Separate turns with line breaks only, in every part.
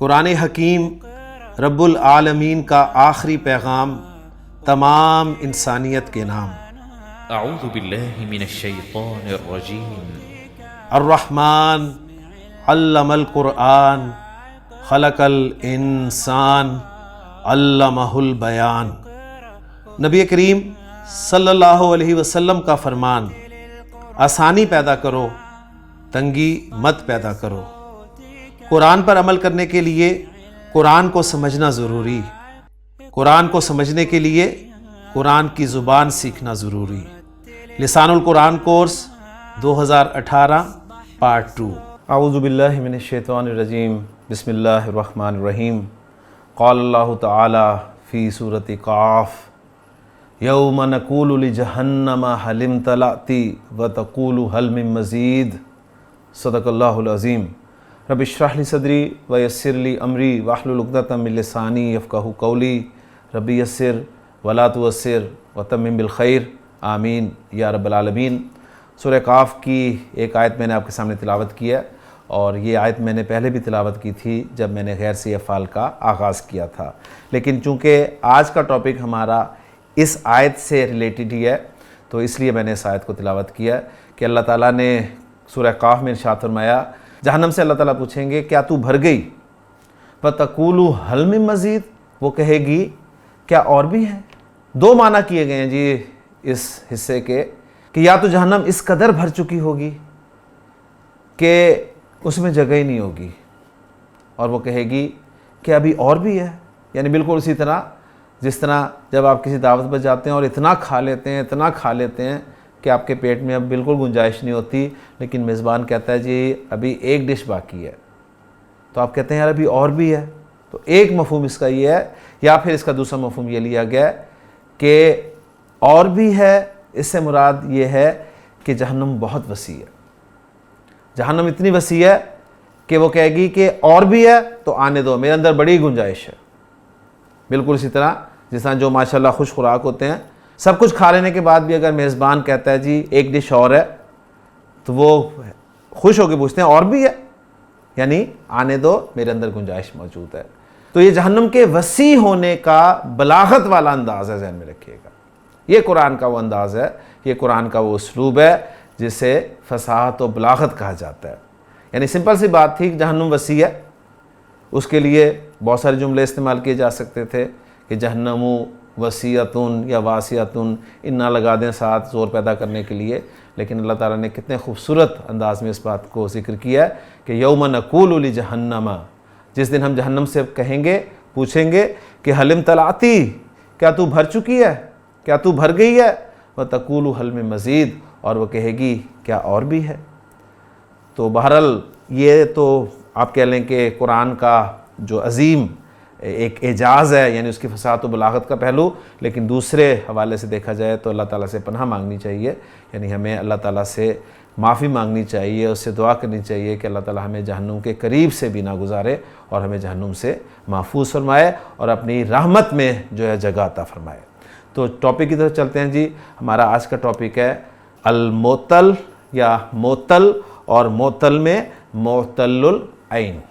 कुरान हकीम रब्बुल आलमीन का आखिरी पैगाम तमाम इंसानियत के नाम।
अऊज़ु बिल्लाहि मिनश शैतानिर रजीम।
अर्रहमान अल्लमल कुरआन खलकल इंसान अल्लमहुल बयान। नबी करीम सल्लल्लाहु अलैहि वसल्लम का फरमान, आसानी पैदा करो, तंगी मत पैदा करो। कुरान पर अमल करने के लिए कुरान को समझना ज़रूरी, कुरान को समझने के लिए कुरान की ज़ुबान सीखना ज़रूरी। लिसानुल कुरान कोर्स 2018 पार्ट 2।
आऊज़ु बिल्लाहि मिनश शैतानिर रजीम। बिस्मिल्लाहिर रहमानिर रहीम। क़ाल अल्लाहु तआला फ़ी सूरति क़ाफ़ यौम नक़ूलु लिजहन्नम हल इम्तलअति व तक़ूलु हल मिन मज़ीद। सदक़ल्लाहुल अज़ीम। रब्बि इश्रह ली सदरी व यस्सिर ली अमरी वहलुल उक़दतम मिन लिसानी यफ़क़हू क़ौली। रब्बि यस्सिर वला तुअस्सिर व तम्मिम बिल खैर। आमीन या रब्बल आलमीन। सूरह काफ़ की एक आयत मैंने आपके सामने तिलावत की है, और ये आयत मैंने पहले भी तिलावत की थी जब मैंने गैर से अफ़ाल का आगाज़ किया था। लेकिन चूँकि आज का टॉपिक हमारा इस आयत से रिलेटेड ही है, तो इसलिए मैंने इस आयत को तिलावत किया कि अल्लाह ताला ने सूरह काफ़ में इरशाद फरमाया, जहन्नम से अल्लाह ताला पूछेंगे क्या तू भर गई? व तक़ूलु हल मिन मज़ीद, वो कहेगी क्या और भी है। दो माना किए गए हैं जी इस हिस्से के, कि या तो जहन्नम इस कदर भर चुकी होगी कि उसमें जगह ही नहीं होगी, और वो कहेगी कि अभी और भी है। यानी बिल्कुल उसी तरह जिस तरह जब आप किसी दावत पर जाते हैं और इतना खा लेते हैं, इतना खा लेते हैं कि आपके पेट में अब बिल्कुल गुंजाइश नहीं होती, लेकिन मेज़बान कहता है जी अभी एक डिश बाकी है, तो आप कहते हैं यार अभी और भी है। तो एक मफ़हूम इसका ये है, या फिर इसका दूसरा मफ़हूम ये लिया गया कि और भी है, इससे मुराद ये है कि जहन्नम बहुत वसी है। जहन्नम इतनी वसी है कि वो कहेगी कि और भी है तो आने दो, मेरे अंदर बड़ी गुंजाइश है। बिल्कुल इसी तरह जिस तरह जो माशाल्लाह खुश खुराक होते हैं, सब कुछ खा लेने के बाद भी अगर मेज़बान कहता है जी एक डिश और है, तो वो खुश होकर पूछते हैं और भी है, यानी आने दो, मेरे अंदर गुंजाइश मौजूद है। तो ये जहन्नम के वसी होने का बलागत वाला अंदाज़ है, ज़हन में रखिएगा। ये कुरान का वो अंदाज़ है, ये कुरान का वो उसलूब है जिसे फसाहत व बलागत कहा जाता है। यानी सिंपल सी बात थी कि जहन्नम वसी है, उसके लिए बहुत सारे जुमले इस्तेमाल किए जा सकते थे कि जहन्नमु वसीयतुन या वासियतुन, इन्ना लगा दें साथ ज़ोर पैदा करने के लिए। लेकिन अल्लाह ताला ने कितने खूबसूरत अंदाज में इस बात को ज़िक्र किया है कि यौम नक़ूलु लिजहन्नम, जिस दिन हम जहन्नम से कहेंगे, पूछेंगे कि हल इम्तलअति, क्या तू भर चुकी है, क्या तू भर गई है। व तक़ूलु हल मिन मज़ीद, और वह कहेगी क्या और भी है। तो बहरहाल ये तो आप कह लें कि कुरान का जो अज़ीम एक एजाज़ है, यानी उसकी फसाहत व बलागत का पहलू। लेकिन दूसरे हवाले से देखा जाए तो अल्लाह ताला से पनाह मांगनी चाहिए, यानी हमें अल्लाह ताला से माफ़ी मांगनी चाहिए, उससे दुआ करनी चाहिए कि अल्लाह ताला हमें जहन्नुम के करीब से भी ना गुजारे और हमें जहन्नुम से महफूज फरमाए और अपनी रहमत में जो है जगह अता फरमाए। तो टॉपिक की तरफ चलते हैं जी। हमारा आज का टॉपिक है अल-मुअत्तल या मोतल, और मोतल में मुअत्तलुल ऐन।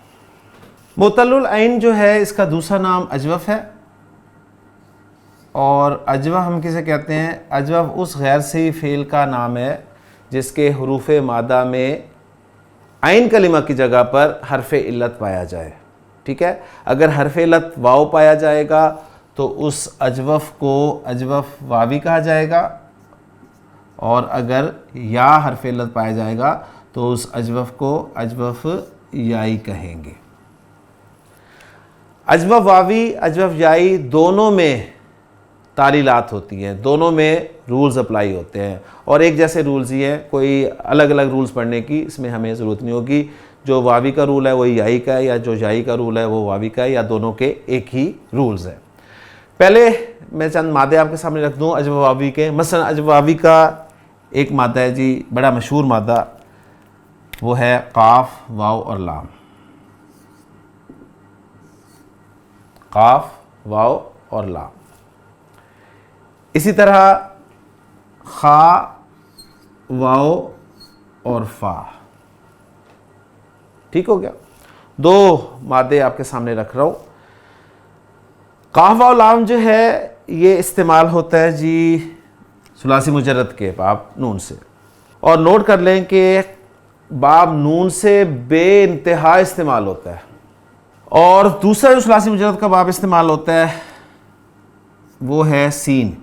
मुअत्तलुल ऐन जो है इसका दूसरा नाम अजवफ़ है, और अजवफ़ हम किसे कहते हैं? अजवफ़ उस गैर सही फ़ेल का नाम है जिसके हुरूफ़ मादा में ऐन कलिमा की जगह पर हरफ़ इल्लत पाया जाए। ठीक है, अगर हरफ़ इल्लत वाव पाया जाएगा तो उस अजवफ़ को अजवफ़ वावी कहा जाएगा, और अगर या हरफ़ इल्लत पाया जाएगा तो उस अजवफ़ को अजवफ़ याई कहेंगे। अजवफ़ वावी, अजवफ़ याई दोनों में तालीलात होती हैं, दोनों में रूल्स अप्लाई होते हैं, और एक जैसे रूल्स ही हैं, कोई अलग अलग रूल्स पढ़ने की इसमें हमें ज़रूरत नहीं होगी। जो वावी का रूल है वही याई का है, या जो याई का रूल है वो वावी का है, या दोनों के एक ही रूल्स हैं। पहले मैं चंद मादे आपके सामने रख दूँ अजवफ़ वावी के। मसलन अजवफ़ वावी का एक मादा है जी, बड़ा मशहूर मादा, वो है काफ, वाव और लाम। काफ, वाव और लाम। इसी तरह खा, वाव और फा। ठीक हो गया। दो मादे आपके सामने रख रहा हूँ। काफ और लाम जो है ये इस्तेमाल होता है जी सुलासी मुजर्रद के बाब नून से, और नोट कर लें कि बाब नून से बे इंतहा इस्तेमाल होता है। और दूसरा जो सुलासी मुजर्रद का बाब इस्तेमाल होता है वो है सीन।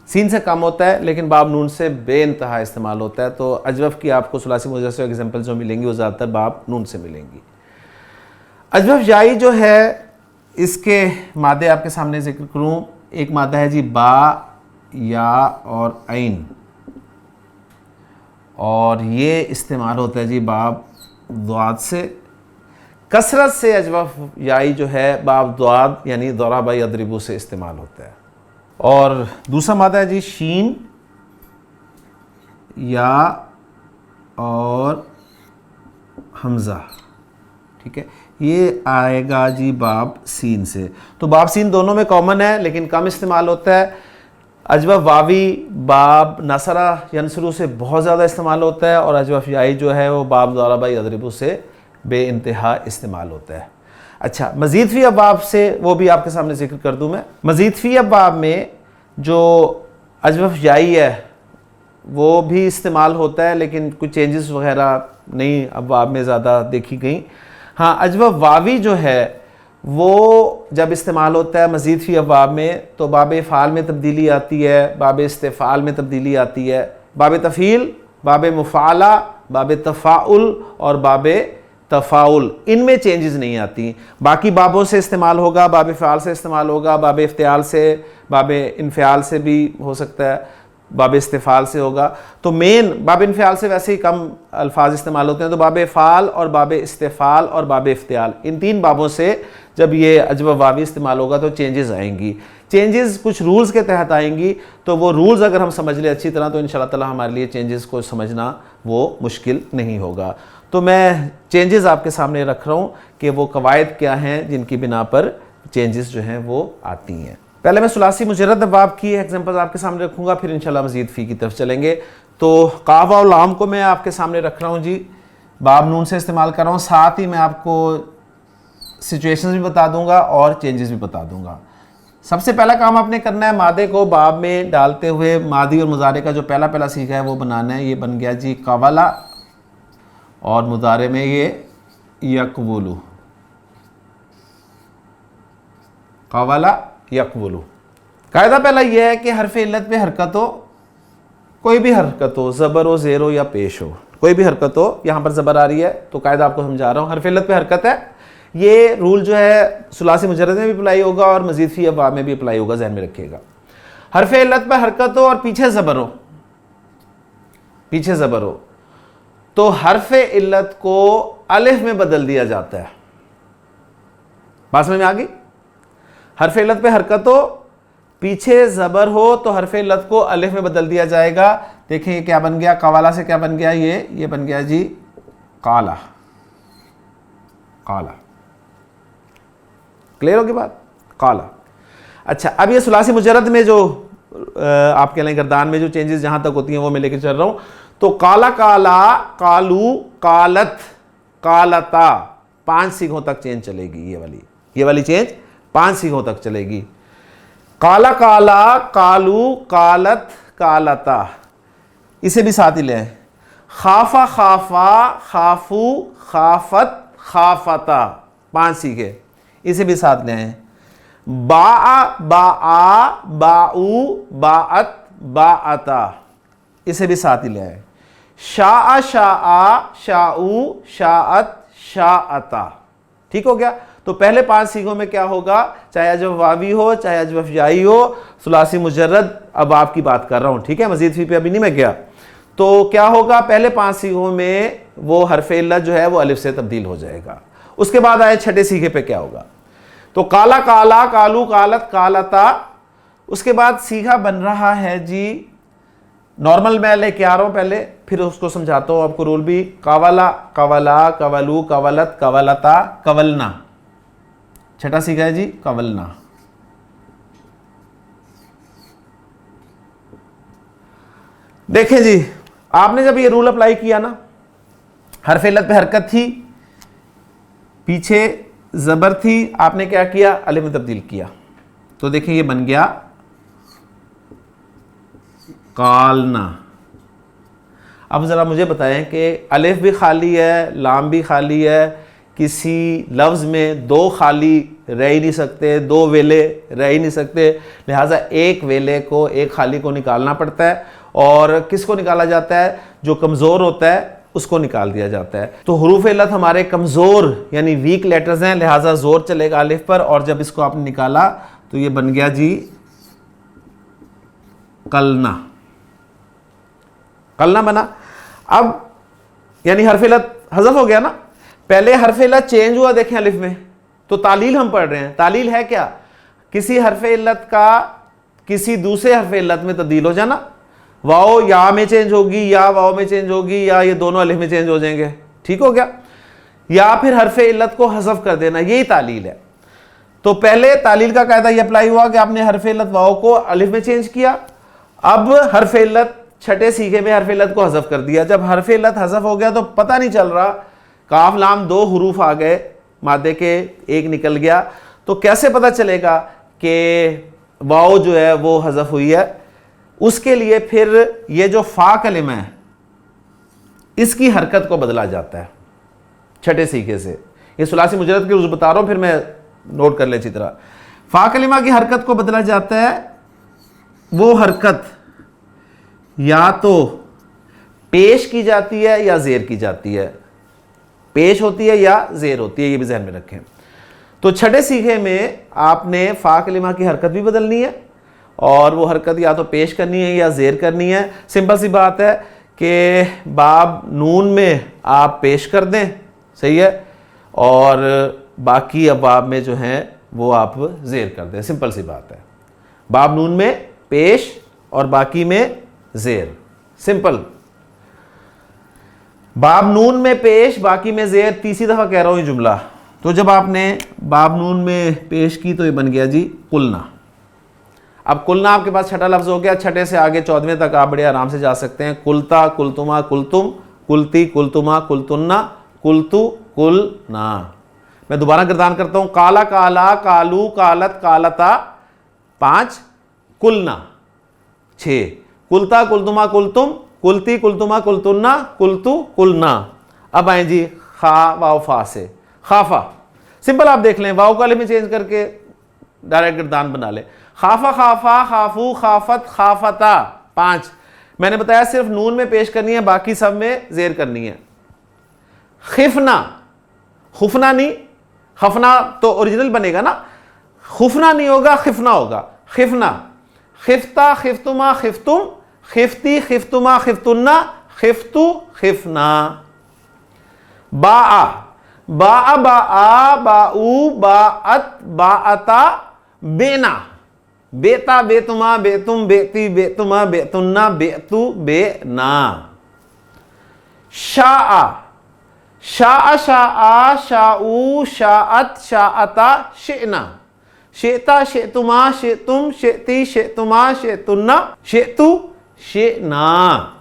सीन से कम होता है लेकिन बाब नून से बे इंतहा इस्तेमाल होता है। तो अजवफ की आपको सुलासी मुजर्रद से एग्जाम्पल जो मिलेंगी वो ज़्यादातर बाब नून से मिलेंगी। अजवफ याई जो है इसके मादे आपके सामने जिक्र करूँ, एक मादा है जी बा, या और ऐन, और ये इस्तेमाल होता है जी बाब द्वाद से। कसरत से अजवफ याई जो है बाब द्वाद यानी दौराबा यदरिबू से इस्तेमाल होता है। और दूसरा मादा है जी शीन, या और हमज़ा, ठीक है, ये आएगा जी बाब सीन से। तो बाब सीन दोनों में कॉमन है लेकिन कम इस्तेमाल होता है। अजवफ वावी बाब नसरा यनसरू से बहुत ज़्यादा इस्तेमाल होता है, और अजवफ याई जो है वो बाब दौराबा यदरिबू से बे इंतहा इस्तेमाल होता है। अच्छा, मज़ीद फ़ी अबाब से वो भी आपके सामने जिक्र कर दूँ मैं। मज़ीद फ़ी अबाब में जो अजवफ याई है वो भी इस्तेमाल होता है लेकिन कुछ चेंजेस वगैरह नहीं अबाब में ज़्यादा देखी गई। हाँ, अजवफ वावी जो है वो जब इस्तेमाल होता है मज़ीद फ़ी अबाब में तो बाब फ़ाल में तब्दीली आती है, बाब इस्तिफ़ाल में तब्दीली आती है, बाब तफ़ील, बाब मुफ़ाला, बाब तफ़ाउल और बाब तफ़ाउल, इनमें चेंजेस नहीं आती। बाकी बाबों से इस्तेमाल होगा, बाब फ़ाल से इस्तेमाल होगा, बाब इफ्तियाल से, बाब इन्फ़ियाल से भी हो सकता है, बाब इस्तिफ़ाल से होगा। तो मेन बाब इन्फ़ियाल से वैसे ही कम अल्फाज इस्तेमाल होते हैं, तो बाब फ़ाल और बाब इस्तिफ़ाल और बाब इफ्तियाल, इन तीन बाबों से जब ये अजवफ वावी इस्तेमाल होगा तो चेंजेस आएंगी। चेंजेस कुछ रूल्स के तहत आएंगी, तो वो रूल्स अगर हम समझ लें अच्छी तरह तो इंशाअल्लाह ताला हमारे लिए चेंजेस को समझना वो मुश्किल नहीं होगा। तो मैं चेंजेस आपके सामने रख रहा हूँ कि वो कवायद क्या हैं जिनकी बिना पर चेंजेस जो हैं वो आती हैं। पहले मैं सुलासी मुजर्रद बाब की एग्जांपल्स आपके सामने रखूँगा, फिर इंशाल्लाह मज़ीद फ़ी की तरफ चलेंगे। तो काफ और लाम को मैं आपके सामने रख रहा हूँ जी, बाब नून से इस्तेमाल कर रहा हूँ, साथ ही मैं आपको सिचुएशंस भी बता दूंगा और चेंजेस भी बता दूंगा। सबसे पहला काम आपने करना है, मादे को बाब में डालते हुए मादी और मुजारे का जो पहला सीखा है वो बनाना है। ये बन गया जी कवला, और मुजारे में ये यकवुलु, कवला यकवुलु। कायदा पहला यह है कि हरफ इल्लत पे हरकत हो, कोई भी हरकत हो, ज़बर हो, ज़ेर हो या पेश हो, कोई भी हरकत हो। यहाँ पर ज़बर आ रही है तो कायदा आपको समझा रहा हूँ, हरफ इल्लत पे हरकत है। ये रूल जो है सुलासी मुजर्रद में भी अप्लाई होगा और मज़ीद फ़ी अबाब में भी अप्लाई होगा, ज़हन में रखिएगा। हरफ इल्लत पे हरकत हो और पीछे ज़बर हो, पीछे ज़बर हो, तो हरफ इल्लत को अलिफ में बदल दिया जाता है। बात समझ में आ गई? हरफ इल्लत पे हरकत हो, पीछे ज़बर हो, तो हरफ इल्लत को अलिफ में बदल दिया जाएगा। देखिए ये क्या बन गया, कवाला से क्या बन गया, ये बन गया जी काला, काला। क्लियर होगी बात? काला। अच्छा, अब ये सुलासी मुजर्रद में जो आप कह लें गर्दान में जो चेंजेस जहां तक होती हैं वो मैं लेकर चल रहा हूं। तो काला, काला, कालू, कालत, कालता, 5 सीखों तक चेंज चलेगी। ये वाली चेंज 5 सीखों तक चलेगी। काला, काला, कालू, कालत, कालता, इसे भी साथ ही ले। खाफा, खाफा, खाफू, खाफत, खाफता, 5 सीखे, इसे भी साथ ले आए। बा, बाआ, बाऊ, बाअत, बाअता, इसे भी साथ ही ले आए। शाआ, शाआ, शाऊ, शाअत, शाअता। ठीक हो गया? तो पहले 5 सीखों में क्या होगा, चाहे अजवफ वावी हो चाहे अजवफ याई हो, सुलासी मुजर्रद अब आपकी बात कर रहा हूं, ठीक है, मजीद फी पे अभी नहीं मैं गया। तो क्या होगा, पहले 5 सीखों में वो हरफ इल्लत जो है वो अलिफ से तब्दील हो जाएगा। उसके बाद आए छठे सीखे पे क्या होगा, तो काला, काला, कालू, कालत, कालता। उसके बाद सीखा बन रहा है जी नॉर्मल, मैं लेके आ रहा हूं पहले, फिर उसको समझाता हूं आपको रूल भी। कवला, कवला, कवलू, कवलत, कवलता, कवलना। छठा सीखा है जी कवलना। देखें जी, आपने जब ये रूल अप्लाई किया ना, हरफ इल्लत पे हरकत थी, पीछे ज़बर थी, आपने क्या किया, अलिफ में तब्दील किया, तो देखिए ये बन गया कालना। अब ज़रा मुझे बताएं कि अलिफ भी खाली है, लाम भी खाली है, किसी लफ्ज़ में दो खाली रह ही नहीं सकते, दो वेले रह ही नहीं सकते, लिहाजा एक वेले को, एक खाली को निकालना पड़ता है। और किसको निकाला जाता है, जो कमज़ोर होता है उसको निकाल दिया जाता है। तो हुरूफ इल्लत हमारे कमज़ोर यानी वीक लेटर्स हैं, लिहाजा ज़ोर चलेगा अलिफ पर, और जब इसको आपने निकाला तो ये बन गया जी कलना, कलना बना। अब यानी हर्फ इल्लत हज़फ हो गया ना, पहले हर्फ इल्लत चेंज हुआ देखें अलिफ में, तो तालील हम पढ़ रहे हैं। तालील है क्या, किसी हर्फ इल्लत का किसी दूसरे हर्फ इल्लत में तब्दील हो जाना, वाओ या में चेंज होगी, या वाओ में चेंज होगी, या ये दोनों अलिफ में चेंज हो जाएंगे, ठीक हो गया, या फिर हर्फ इल्लत को हज़फ कर देना, यही तालील है। तो पहले तालील का कायदा ये अप्लाई हुआ कि आपने हर्फ इल्लत वाओ को अलिफ में चेंज किया, अब हर्फ इल्लत छठे सीखे में हर्फ इल्लत को हज़फ कर दिया। जब हर्फ इल्लत हज़फ हो गया तो पता नहीं चल रहा, काफ लाम दो हुरूफ आ गए, मादे के एक निकल गया, तो कैसे पता चलेगा कि वाओ जो है वो हज़फ हुई है। उसके लिए फिर ये जो फा कलिमा है इसकी हरकत को बदला जाता है छठे सीखे से। ये सुलासी मुजरद के रूज़ बता रहा हूँ, फिर मैं नोट कर ले अच्छी तरह। फा कलिमा की हरकत को बदला जाता है, वो हरकत या तो पेश की जाती है या ज़ेर की जाती है, पेश होती है या ज़ेर होती है, ये भी ज़हन में रखें। तो छठे सीखे में आपने फ़ा कलिमा की हरकत भी बदलनी है, और वो हरकत या तो पेश करनी है या ज़ेर करनी है। सिंपल सी बात है कि बाब नून में आप पेश कर दें, सही है, और बाकी अबाब में जो हैं वो आप ज़ेर कर दें, सिंपल सी बात है। बाब नून में पेश और बाकी में ज़ेर, सिंपल। बाब नून में पेश बाकी में ज़ेर, तीसरी दफ़ा कह रहा हूँ ये जुमला। तो जब आपने बाब नून में पेश की तो ये बन गया जी कुलना। अब कुलना आपके पास छठा लफ्ज़ हो गया, छठे से आगे 14वें तक आप बड़े आराम से जा सकते हैं। कुलता, कुलतुमा, कुलतुम, कुलती, कुलतुमा, कुलतुन्ना, कुलतु, कुलना। मैं दोबारा गर्दान करता हूँ, काला, काला, कालू, कालत, कालता 5, कुलना 6, कुलता, कुलतुमा, कुलतुम, कुलती, कुलतुमा, कुलतुन्ना, कुलतु, कुलना। अब आए जी खा वाव फा से, खाफा। सिंपल आप देख लें, वाव को अलिफ में चेंज करके डायरेक्ट गर्दान बना ले। खाफा, खाफा, खाफू, खाफत, खाफता 5। मैंने बताया सिर्फ नून में पेश करनी है, बाकी सब में ज़ेर करनी है। खिफना, खुफना नहीं, खफना तो ओरिजिनल बनेगा ना, खुफना नहीं होगा, खिफना होगा। खिफना, खिफ्ता, खिफ्तुमा, खिफ्तुम, खिफ्ती, खिफ्तुमा, खिफ्तुन्ना, खिफ्तु, खिफना। बाआ, बाआ, बाआ, बाऊ, बाअत, बाअता, बेना, बेता, बेतुमा, बेतुम, बेती, बेतुमा, बेतुन्ना, बेतु, बेना। शाआ, शाआ, शाआ, शाऊ, शाअत, शाअता, शेना, शेता, शेतुमा, शेतुम, शेती, शेतुमा, शेतुन्ना, शेतु, शेना।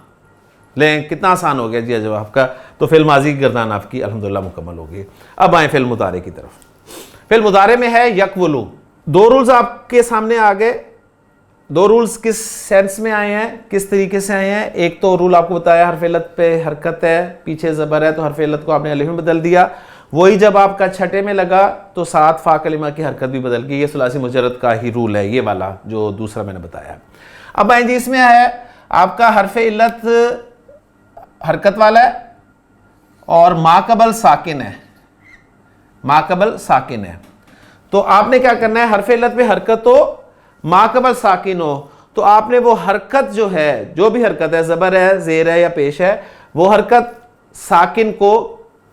लें कितना आसान हो गया जी जवाब का। तो फिल माजी की गर्दान आपकी अल्हम्दुलिल्लाह मुकम्मल हो गई। अब आए फिल मुदारे की तरफ। फिल मुदारे में है यकवलु। दो रूल्स आपके सामने आ गए। दो रूल्स किस सेंस में आए हैं, किस तरीके से आए हैं। एक तो रूल आपको बताया हरफ इल्लत पे हरकत है, पीछे ज़बर है तो हरफ इल्लत को आपने अलिफ में बदल दिया। वही जब आपका छठे में लगा तो साथ फा कलिमा की हरकत भी बदल गई। ये सुलासी मुजर्रद का ही रूल है, ये वाला जो दूसरा मैंने बताया। अब आए जी, इसमें है आपका हरफ इल्लत हरकत वाला है और माकबल साकिन है, माकबल साकिन है। तो आपने क्या करना है, हरफ इल्लत पे हरकत हो, माकबल साकिन हो, तो आपने वो हरकत जो है, जो भी हरकत है, ज़बर है, ज़ेर है या पेश है, वो हरकत साकिन को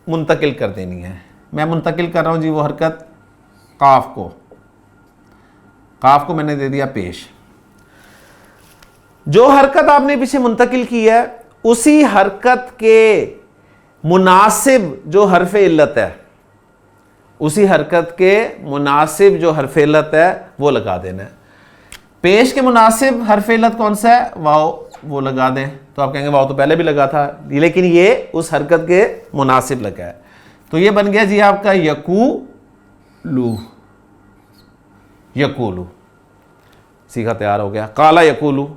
मुंतकिल कर देनी है। मैं मुंतकिल कर रहा हूँ जी वो हरकत काफ को, काफ को मैंने दे दिया पेश। जो हरकत आपने पीछे मुंतकिल की है उसी हरकत के मुनासिब जो हरफ इल्लत है, उसी हरकत के मुनासिब जो हरफ इल्लत है वो लगा देना है। पेश के मुनासिब हरफ इल्लत कौन सा है, वाओ, वो लगा दें। तो आप कहेंगे वाओ तो पहले भी लगा था, लेकिन ये उस हरकत के मुनासिब लगा है। तो ये बन गया जी आपका यकूलू, यकूलू सीखा तैयार हो गया। काला यकूलू,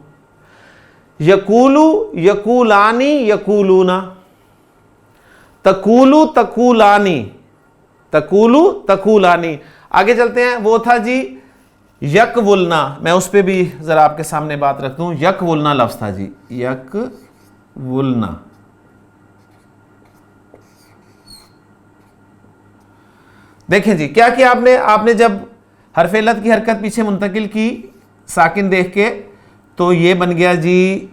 यकूलू यकूलानी यकूलूना, तकूलू तकूलानी, तकूलू तकूलानी। आगे चलते हैं, वो था जी यकवुलना, मैं उस पर भी जरा आपके सामने बात रख दूं। यकवुलना लफ्ज था जी, यकवुलना। देखें जी क्या किया आपने, आपने जब हरफ इल्लत की हरकत पीछे मुंतकिल की साकिन देख के, तो ये बन गया जी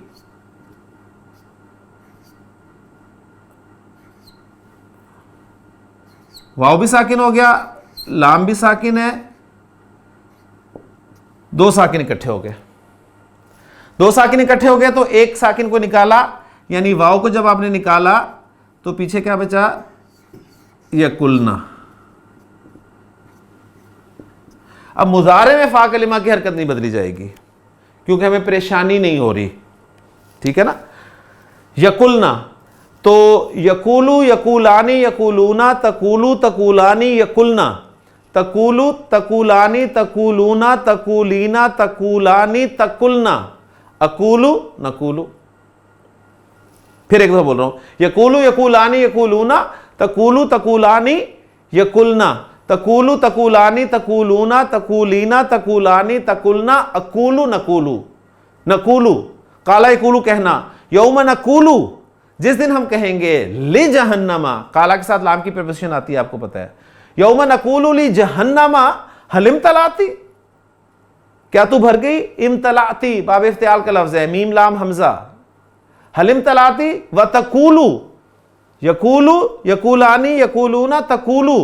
वाव भी साकिन हो गया, लाम भी साकिन है, दो साकिन इकट्ठे हो गए। दो साकिन इकट्ठे हो गए तो एक साकिन को निकाला, यानी वाव को जब आपने निकाला तो पीछे क्या बचा, यकुलना। अब मुजारे में फा कलिमा की हरकत नहीं बदली जाएगी क्योंकि हमें परेशानी नहीं हो रही, ठीक है ना। यकुलना, तो यकूलू यकूलानी यकूलूना, तकूलू तकूलानी यकुलना, तकूलू तकूलानी तकूलूना, तकूलीना तकूलानी तकुलना, अकूलू नकूलू। फिर एक दफा बोल रहा हूं, यकूलू यकूलानी यकूलूना, तकूलू तकूलानी यकुलना, तकूलू तकूलानी तकूलूना, तकूलीना तकूलानी तकुलना, अकूलू नकूलू, नकूलू। काला यकूलू कहना, यौम नकूलू, जिस दिन हम कहेंगे, ले जहन्नमा, काला के साथ लाम की प्रपोजिशन आती है आपको पता है। यौम नकूलू ली जहन्नमा हलिम तलाती, क्या तू भर गई, इम्तलाती बाब इफ्तियाल का लफ्ज है, मीम लाम हमजा, हलिम तलाती व तकूलू, यकूलू यकूलानी यकूलूना तकूलू,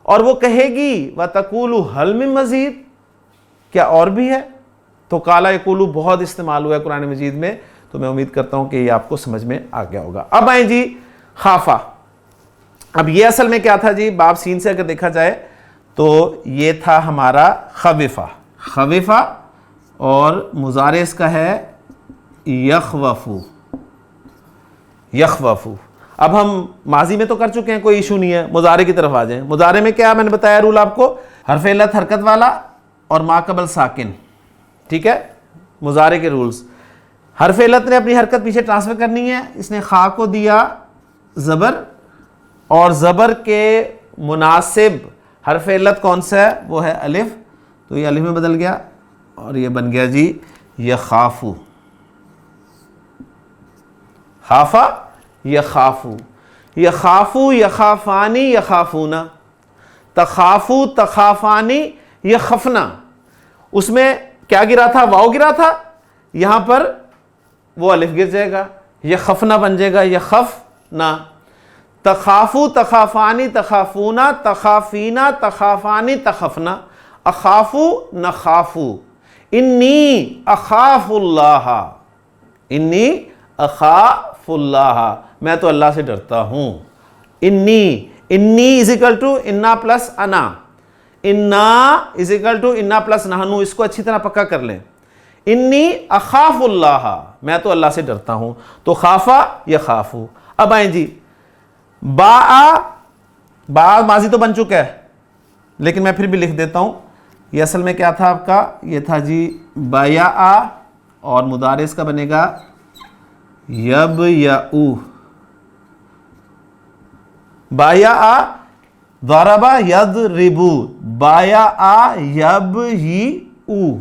और वो कहेगी व तकूलू हल मिन मजीद, क्या और भी है। तो काला यकूलू बहुत इस्तेमाल हुआ है कुरान मजीद में, तो मैं उम्मीद करता हूं कि ये आपको समझ में आ गया होगा। अब आए जी खाफा। अब ये असल में क्या था जी, बाब सीन से अगर देखा जाए तो ये था हमारा खविफा, खविफा, और मुजारे इसका है यखवफू, यखवफू। अब हम माजी में तो कर चुके हैं, कोई इशू नहीं है, मुजारे की तरफ आ जाएं। मुजारे में क्या मैंने बताया रूल आपको, हरफ इल्लत हरकत वाला और माकबल साकिन, ठीक है, मुजारे के रूल्स। हरफ इल्लत ने अपनी हरकत पीछे ट्रांसफर करनी है, इसने खा को दिया ज़बर, और ज़बर के मुनासिब हरफ इल्लत कौन सा है, वो है अलिफ, तो ये अलिफ में बदल गया और ये बन गया जी यखाफू, खाफा यखाफू, यखाफू यखाफानी यखाफूना, तखाफू तखाफानी यखफना। उसमें क्या गिरा था, वाव गिरा था, यहां पर वो अलिफ गिर जाएगा, यखफना बन जाएगा यखफना। तखाफू तखाफानी तखाफूना, तखाफीना तखाफानी तखफना, अखाफू नखाफू, इन्नी अखाफुल्लाह, इन्नी अखाफुल्लाह, मैं तो अल्लाह से डरता हूं। इन्नी, इन्नी इज इक्वल टू इन्ना प्लस अना, इन्ना इज इक्वल टू इन्ना प्लस नहनु, इसको अच्छी तरह पक्का कर लें। इन्नी अखाफुल्लाह, मैं तो अल्लाह से डरता हूं। तो खाफा या खाफू। अब आए जी बा, बा माजी तो बन चुका है, लेकिन मैं फिर भी लिख देता हूं। ये असल में क्या था आपका, ये था जी बाया, और मुदारे इसका बनेगा यब या ऊ, बाया दरबा यद रिबू, बाया यब ही ऊ,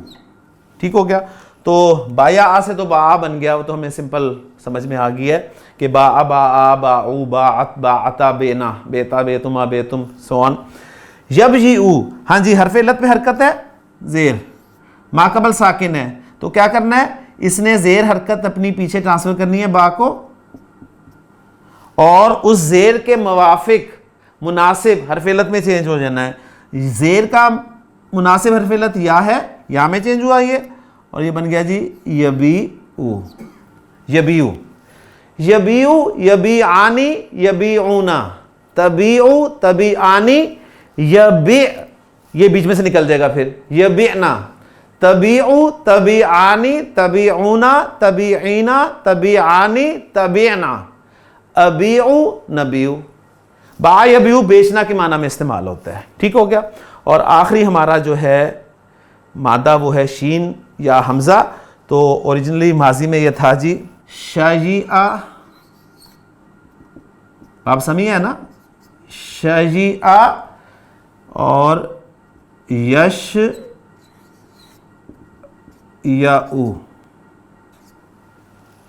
ठीक हो गया। तो बाया से तो बा बन गया, वो तो हमें सिंपल समझ में आ गई है कि बा बाऊ बात बाता बेना बेता बेतुमा बेतुम सोन। यब ही ऊ, हाँ जी हरफ इल्लत पे हरकत है, जेर माकबल साकिन है, तो क्या करना है, इसने जेर हरकत अपनी पीछे ट्रांसफर करनी है बा को, और उस जेर के मुवाफिक मुनासिब हरफ इल्लत में चेंज हो जाना है। जेर का मुनासिब हरफ इल्लत या है, या में चेंज हुआ ये, और ये बन गया जी यबी ऊ, यबीऊ, यबीऊ यबी आनी यबी ऊना, तबीऊ तबी आनी यबी, ये बीच में से निकल जाएगा फिर यबीना, तबीऊ तबी आनी तबी ऊना तबी ईना तबी आनी तबीना, अबीऊ नबीऊ। बा यबीउ बेचना के माना में इस्तेमाल होता है। ठीक हो गया। और आखिरी हमारा जो है मादा वो है शीन या हमज़ा। तो ओरिजिनली माजी में यह था जी शाजिआ, आप समी है ना, शाजिआ और यश या उ,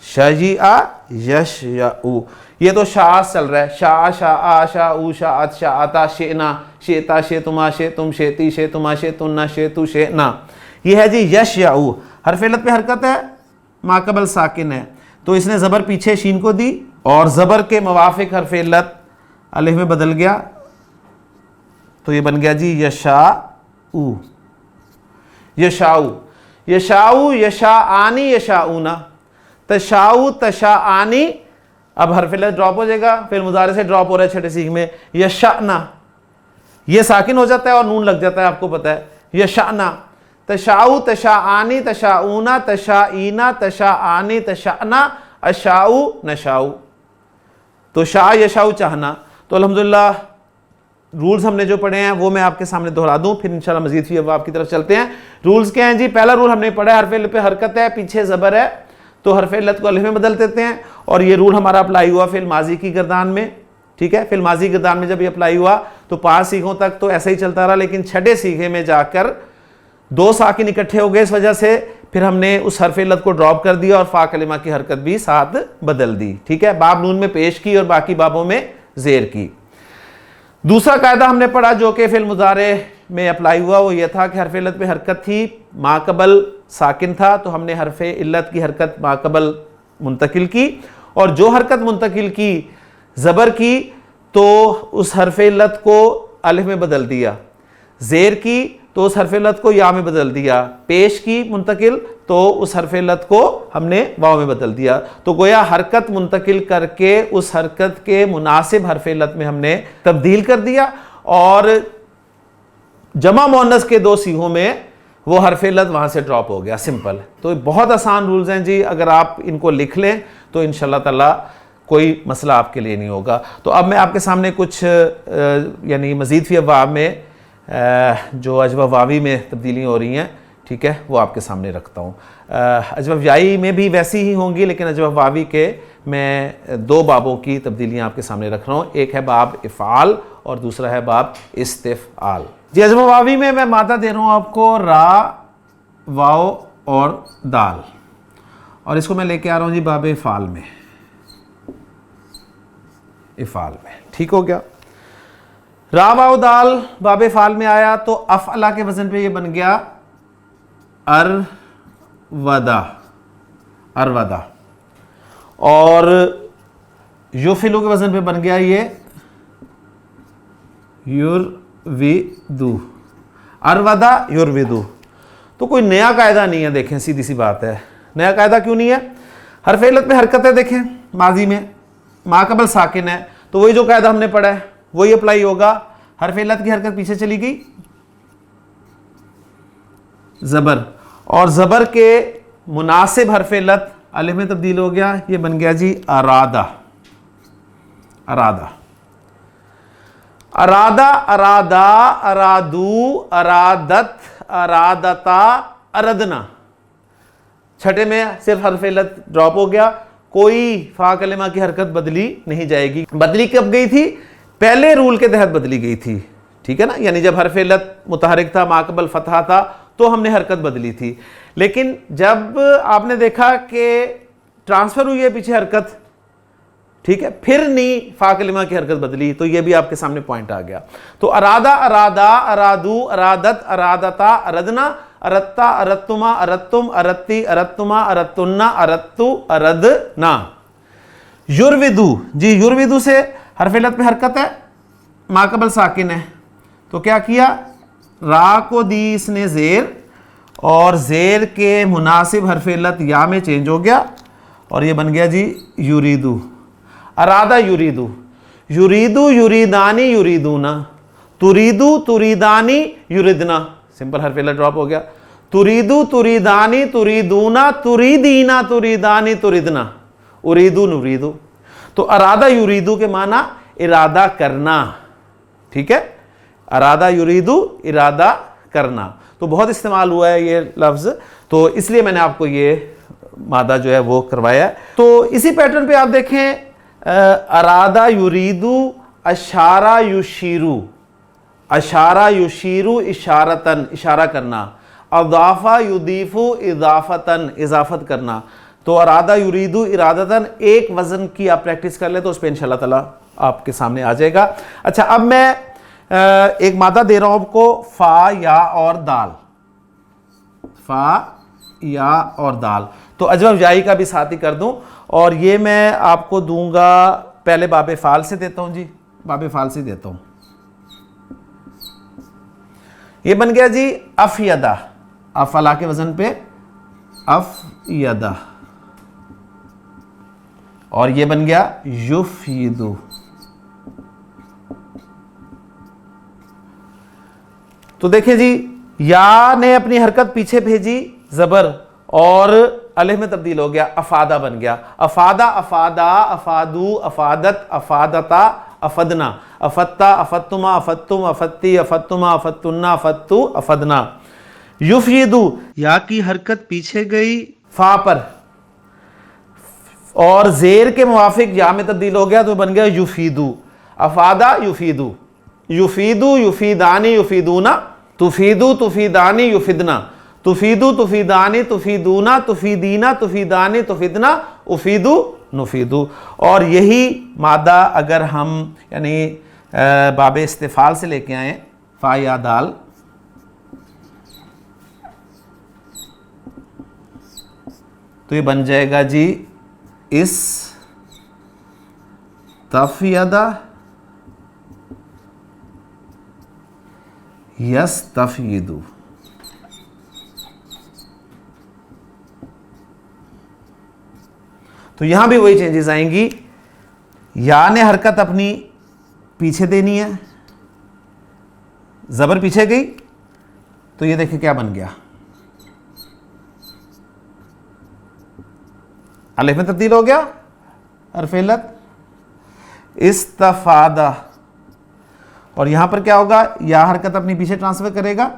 शाजिआ यश या उ। ये तो शास चल रहा है, शाह शाह शाह उ शात शाता शेना शेता शेतुमा शेतुम शेती शेतुमा शेतुन्ना शेतु शेना। ये है जी यश या उ। हरफ इल्लत पे हरकत है, माकबल साकिन है, तो इसने ज़बर पीछे शीन को दी और ज़बर के मुवाफिक हरफ इल्लत अलिफ में बदल गया, तो ये बन गया जी यशाउ, यशाउ, यशाउ यशाआनी यशाऊना, तशाउ तशाआनी। अब हरफ इल्लत ड्रॉप हो जाएगा, फिर मुजारे से ड्रॉप हो रहा है छठे सीख में, यशाना, ये साकिन हो जाता है और नून लग जाता है, आपको पता है, यशाना। तशाउ तशाआनी तशाऊना तशाईना तशाआनी तशाना अशाउ नशाउ। तो शाह यशाउ चाहना। तो अल्हम्दुलिल्लाह रूल्स हमने जो पढ़े हैं वो मैं आपके सामने दोहरा दूं, फिर इंशाल्लाह मजीद फी अब्वाब की तरफ चलते हैं। रूल्स क्या हैं जी? पहला रूल हमने पढ़ा है, हरफ इल्लत पे हरकत है, पीछे ज़बर है, तो हरफ इल्लत को अलिफ में बदल देते हैं। और ये रूल हमारा अप्लाई हुआ फिल माजी की गर्दान में। ठीक है, फिल माजी गर्दान में जब ये अप्लाई हुआ तो 5 सीखों तक तो ऐसा ही चलता रहा, लेकिन छठे सीखे में जाकर 2 साकिन इकट्ठे हो गए, इस वजह से फिर हमने उस हरफ इल्लत को ड्रॉप कर दिया और फा कलिमा की हरकत भी साथ बदल दी। ठीक है, बाब नून में पेश की और बाकी बाबों में ज़ेर की। दूसरा कायदा हमने पढ़ा जो कि फिल मुजारे में अप्लाई हुआ, वो ये था कि हरफ इल्लत पे हरकत थी, माकबल साकिन था, तो हमने हरफ इल्लत की हरकत माकबल मुंतकिल की, और जो हरकत मुंतकिल की ज़बर की तो उस हरफ इल्लत को अलिफ में बदल दिया, ज़ेर की तो उस हरफ इल्लत को या में बदल दिया, पेश की मुंतकिल तो उस हरफ इल्लत को हमने वाव में बदल दिया। तो गोया हरकत मुंतकिल करके उस हरकत के मुनासिब हरफ इल्लत में हमने तब्दील कर दिया, और जमा मुअन्नस के 2 सीगों में वो हरफ इल्लत वहाँ से ड्रॉप हो गया, सिंपल। तो बहुत आसान रूल्स हैं जी, अगर आप इनको लिख लें तो इंशाल्लाह ताला कोई मसला आपके लिए नहीं होगा। तो अब मैं आपके सामने कुछ यानी मज़ीद फी अब्वाब में जो अजवा वावी में तब्दीली हो रही हैं, ठीक है, वो आपके सामने रखता हूँ। अजवा याई में भी वैसी ही होंगी, लेकिन अजवा वावी के मैं 2 बाबों की तब्दीलियाँ आपके सामने रख रहा हूँ। एक है बाब इफ़ाल और दूसरा है बाब इस्तिफ़आल। जी, अजवा वावी में मैं मादा दे रहा हूँ आपको रा, वाव और दाल, और इसको मैं लेके आ रहा हूँ जी बाब इफ़ाल में, इफ़ाल में। ठीक हो गया। रा वाव दाल बाब इफ़ाल में आया तो अफ़अला के वज़न पे ये बन गया अरवदा, अरवदा, और युफ़िलु के वज़न पे बन गया ये युरविदु, अरवदा युरविदु। तो कोई नया कायदा नहीं है, देखें सीधी सी बात है। नया कायदा क्यों नहीं है? हरफ इल्लत पे हरकत है, देखें माजी में माकबल साकिन है, तो वही जो कायदा हमने पढ़ा है वही अप्लाई होगा। हरफ इल्लत की हरकत पीछे चली गई, ज़बर, और ज़बर के मुनासिब हरफ इल्लत अलिफ में तब्दील हो गया, ये बन गया जी अरादा, अरादा, अरादा, अरादा, अरादू, अरादत, अरादता, अरदना। छठे में सिर्फ हरफ इल्लत ड्रॉप हो गया, कोई फा कलिमा की हरकत बदली नहीं जाएगी। बदली कब गई थी? पहले रूल के तहत बदली गई थी, ठीक है ना, यानी जब हरफ इल्लत मुतहरिक था, माकबल फतहा था, तो हमने हरकत बदली थी। लेकिन जब आपने देखा कि ट्रांसफर हुई है पीछे हरकत, ठीक है, फिर नहीं फा कलिमा की हरकत बदली, तो ये भी आपके सामने पॉइंट आ गया। तो अरादा, अरादा, अरादू, अरादत, अरादता, अरदना, अरत्ता, अरत्तुमा, अरत्तुम, अरत्ती, अरत्तुमा, अरत्तुन्ना, अरत्तु, अरदना। युरविदु, जी युरविदु से हरफ इल्लत पे हरकत है, माकबल साकिन है, तो क्या किया? रा को दी इसने ज़ेर, और ज़ेर के मुनासिब हरफ इल्लत या में चेंज हो गया, और ये बन गया जी युरीदु, अरादा युरीदु, युरीदु युरीदानी युरीदूना, तुरीदु तुरीदानी युरिदना, सिंपल हरफ इल्लत ड्रॉप हो गया। तुरीदु तुरीदानी तुरीदूना, तुरीदीना तुरीदानी तुरिदना, उरीदु नुरीदु। तो अरादा युरीदु के माना इरादा करना, ठीक है, अरादा युरीदु इरादा करना, तो बहुत इस्तेमाल हुआ है ये लफ्ज़, तो इसलिए मैंने आपको ये मादा जो है वो करवाया है। तो इसी पैटर्न पे आप देखें, अरादा युरीदु अशारा युशीरू, अशारा युशीरू इशारतन इशारा करना, अदाफा युदीफु इदाफतन इजाफत करना। तो अरादा युरीदु इरादतन एक वज़न की आप प्रैक्टिस कर ले तो उस पर इंशाल्लाह ताला आपके सामने आ जाएगा। अच्छा, अब मैं एक मादा दे रहा हूं आपको, फा या और दाल, फा या और दाल, तो अजवफ याई का भी साथ ही कर दूं, और ये मैं आपको दूंगा, पहले बाबे फाल से देता हूं जी, बाबे फाल से देता हूं। ये बन गया जी अफयदा, अफला के वजन पे अफयदा, और ये बन गया युफीदु। तो देखिए जी, या ने अपनी हरकत पीछे भेजी, जबर और अलिफ में तब्दील हो गया, अफादा बन गया, अफादा अफादा अफादू अफादत अफादता अफदना, अफत्ता अफत्तुमा अफत्तुम अफत्ती अफत्तुमा अफत्तुन्ना अफत्तु अफदना। युफीदु, या की हरकत पीछे गई फा पर और जेर के मुवाफिक या में तब्दील हो गया तो बन गया युफीदु, अफादा युफीदु, युफीदु युफीदानी युफीदूना, तुफीदु तुफीदानी युफिदना, तुफीदु तुफीदानी तुफीदूना तुफीदीना तुफीदानी तुफिदना, उफीदु नुफीदु। और यही मादा अगर हम यानी बाबे इस्तिफाल से लेके आए, फा या दाल, तो ये बन जाएगा जी इस तफयदा यस्तफयिदु। तो यहां भी वही चेंजेस आएंगी, या ने हरकत अपनी पीछे देनी है, जबर पीछे गई, तो ये देखिए क्या बन गया, अलिफ में तब्दील हो गया, हरफेलत इस्तफादा, और यहां पर क्या होगा, या हरकत अपनी पीछे ट्रांसफर करेगा,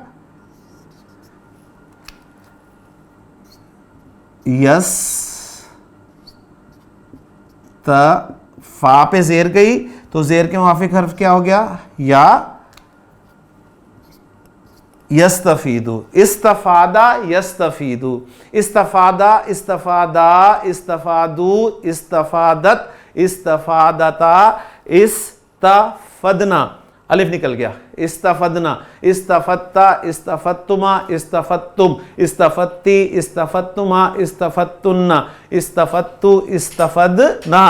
यस त फा पे जेर गई तो जेर के मुवाफिक हर्फ क्या हो गया, या यस्तफीदु, इस्तफादा यस्तफीदु, इस्तफादा इस्तफादा इस्तफादु इस्तफादत इस्तफादता इस्तफदना, अलिफ निकल गया, इस्तफदना इस्तफत्ता इस्तफत्तुमा इस्तफत्तुम इस्तफत्ती इस्तफत्तुमा इस्तफत्तुन्ना इस्तफत्तु इस्तफदना।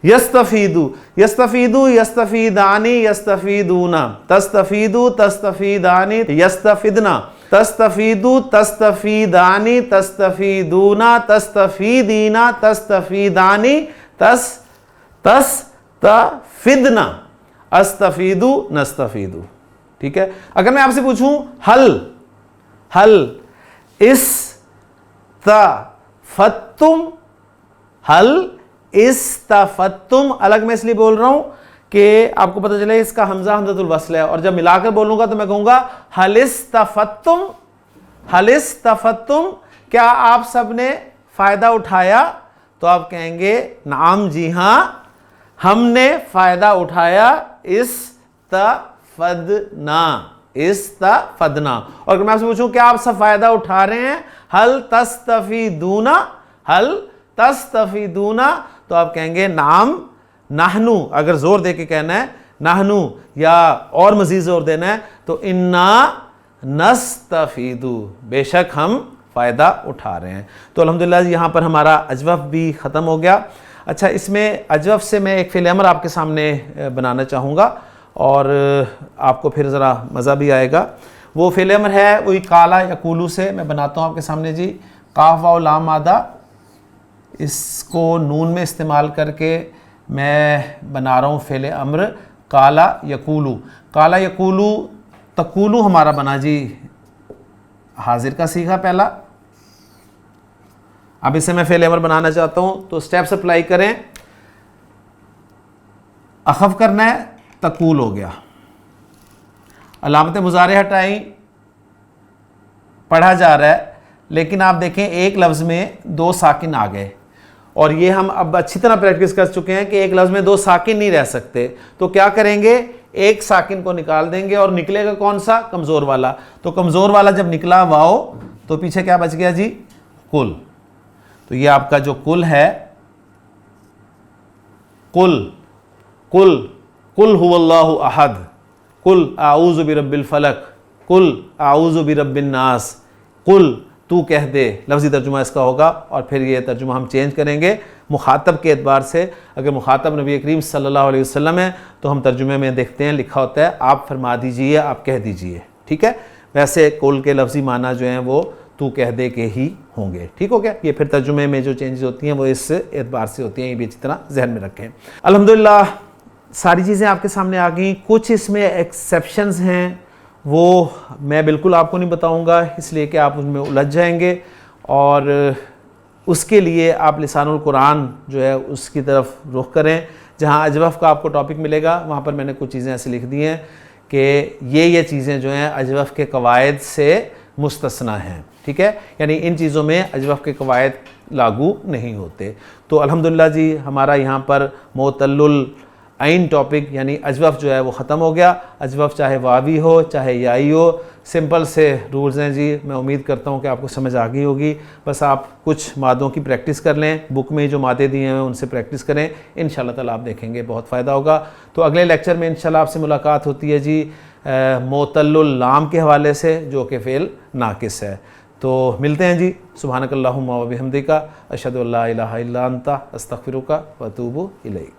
यस्तफीदु यस्तफीदु यस्तफीदानी यस्तफीदूना, तस्तफीदु तस्तफीदानी यस्तफिदना, तस्तफीदु तस्तफीदानी तस्तफीदूना तस्तफीदीना तस्तफीदानी तस्तफिदना, अस्तफीदु नस्तफीदु। ठीक है, अगर मैं आपसे पूछूं हल हल इस्तफत्तुम, हल इस्तफत्तुम, अलग मैं इसलिए बोल रहा हूं कि आपको पता चले इसका हमजा हमजतुल वस्ल है, और जब मिलाकर बोलूंगा तो मैं कहूंगा हल इस्तफत्तुम, हल इस्तफत्तुम, क्या आप सब ने फायदा उठाया, तो आप कहेंगे नाम, जी हां हमने फायदा उठाया, इस्तफदना इस्तफदना। और अगर मैं आपसे पूछूं क्या आप सब फायदा उठा रहे हैं, हल तस्तफीदूना, हल तस्तफीदूना, तो आप कहेंगे नाम नाहनु, अगर जोर दे के कहना है नाहनु, या और मजीद जोर देना है तो इन्ना नस्तफीदु, बेशक हम फ़ायदा उठा रहे हैं। तो अल्हम्दुलिल्लाह यहाँ पर हमारा अजवफ भी ख़त्म हो गया। अच्छा, इसमें अजवफ से मैं एक फ़िल अमर आपके सामने बनाना चाहूँगा और आपको फिर ज़रा मज़ा भी आएगा। वो फ़िल अमर है वही काला यकूलू से मैं बनाता हूँ आपके सामने जी। काफ वाव लाम मादा, इसको नून में इस्तेमाल करके मैं बना रहा हूँ फ़िल अमर काला यकूलू। काला यकूलू तकूलू हमारा बना जी हाजिर का सीखा पहला। अब इसे मैं फ़िल अमर बनाना चाहता हूँ तो स्टेप्स अप्लाई करें। अखफ करना है, तकूल हो गया। अलामत मुज़ारे हटाई, पढ़ा जा रहा है, लेकिन आप देखें एक लफ्ज़ में दो साकिन आ गए, और ये हम अब अच्छी तरह प्रैक्टिस कर चुके हैं कि एक लफ्ज़ में दो साकिन नहीं रह सकते। तो क्या करेंगे, एक साकिन को निकाल देंगे और निकलेगा कौन सा, कमज़ोर वाला। तो कमज़ोर वाला जब निकला वाओ, तो पीछे क्या बच गया जी, कुल। तो ये आपका जो कुल है, कुल कुल कुल हुवल्लाहु अहद, कुल आऊज़ु बिरब्बिल फलक, कुल आऊज़ु बिरब्बिन नास, कुल तू कह दे, लफ्ज़ी तर्जुमा इसका होगा। और फिर ये तर्जुमा हम चेंज करेंगे मुखातब के एतबार से। अगर मुखातब नबी करीम सल्लल्लाहु अलैहि वसल्लम है तो हम तर्जुमे में देखते हैं लिखा होता है आप फरमा दीजिए, आप कह दीजिए, ठीक है। वैसे कुल के लफ्ज़ी माना जो हैं वो तू कह दे के ही होंगे, ठीक हो गया। ये फिर तर्जुमे में जो चेंजेस होती हैं वो इस एतबार से होती हैं, ये भी अच्छी तरह जहन में रखें। अल्हम्दुलिल्लाह सारी चीज़ें आपके सामने आ गई। कुछ इसमें एक्सेप्शंस हैं, वो मैं बिल्कुल आपको नहीं बताऊंगा, इसलिए कि आप उसमें उलझ जाएंगे, और उसके लिए आप लिसानुल कुरान जो है उसकी तरफ रुख करें, जहाँ अजवफ़ का आपको टॉपिक मिलेगा। वहाँ पर मैंने कुछ चीज़ें ऐसे लिख दी हैं कि ये चीज़ें जो हैं अजवफ़ के कवायद से मुस्तस्ना हैं, ठीक है, यानी इन चीज़ों में अजवफ़ के कवायद लागू नहीं होते। तो अल्हम्दुलिल्लाह जी हमारा यहाँ पर मोतल्लुल आइन टॉपिक यानी अजवफ़ जो है वो ख़त्म हो गया। अजवफ़ चाहे वावी हो चाहे याई हो, सिंपल से रूल्स हैं जी। मैं उम्मीद करता हूँ कि आपको समझ आ गई होगी। बस आप कुछ मादों की प्रैक्टिस कर लें, बुक में जो मादे दिए हैं उनसे प्रैक्टिस करें, इंशाल्लाह ताला आप देखेंगे बहुत फ़ायदा होगा। तो अगले लेक्चर में इंशाल्लाह आपसे मुलाकात होती है जी मोतल्लुल लाम के हवाले से, जो कि फ़ेल नाकिस है। तो मिलते हैं जी। सुब्हानकल्लाहुम्मा व बिहम्दिका अशहदु अल्ला इलाहा इल्ला अंता अस्तगफिरुका व अतूबु इलैक।